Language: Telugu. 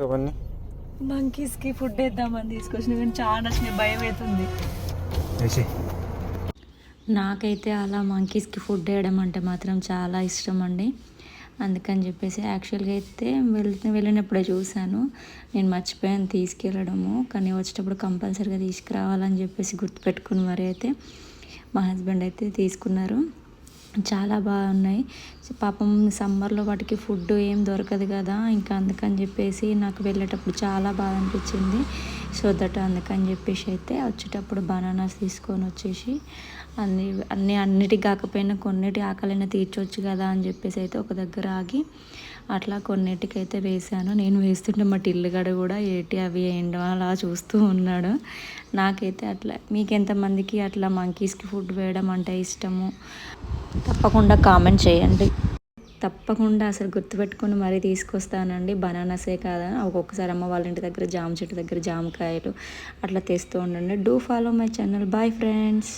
అవన్నీ మంకీస్కి ఫుడ్ వేద్దామని తీసుకొచ్చిన కానీ చాలా నచ్చినాయి, భయం అవుతుంది. నాకైతే అలా మంకీస్కి ఫుడ్ వేయడం అంటే మాత్రం చాలా ఇష్టం అండి. అందుకని చెప్పేసి యాక్చువల్గా అయితే వెళ్ళినప్పుడే చూశాను, నేను మర్చిపోయాను తీసుకెళ్ళడము. కానీ వచ్చేటప్పుడు కంపల్సరీగా తీసుకురావాలని చెప్పేసి గుర్తుపెట్టుకుని మరి అయితే మా హస్బెండ్ అయితే తీసుకున్నారు. చాలా బాగున్నాయి. పాపం సమ్మర్లో వాటికి ఫుడ్ ఏం దొరకదు కదా, ఇంకా అందుకని చెప్పేసి నాకు వెళ్ళేటప్పుడు చాలా బాగా అనిపించింది. సో దట్ అందుకని చెప్పేసి అయితే వచ్చేటప్పుడు బనానాస్ తీసుకొని వచ్చేసి అన్నిటికి కాకపోయినా కొన్నిటి ఆకలిని తీర్చవచ్చు కదా అని చెప్పేసి అయితే ఒక దగ్గర ఆగి అట్లా కొన్నిటికైతే వేసాను. నేను వేస్తుంటే మా టిల్లుగడ కూడా ఏటి అవి ఏంటో అలా చూస్తూ ఉన్నాడు. నాకైతే అట్లా, మీకెంతమందికి అట్లా మంకీస్కి ఫుడ్ వేయడం అంటే ఇష్టము తప్పకుండా కామెంట్ చేయండి. తప్పకుండా అసలు గుర్తుపెట్టుకొని మరీ తీసుకొస్తానండి. బనానాసే కాదా, ఒక్కొక్కసారి అమ్మ వాళ్ళ ఇంటి దగ్గర జామ చెట్టు దగ్గర జామకాయలు అట్లా తెస్తూ ఉండండి. Do follow my channel. Bye friends.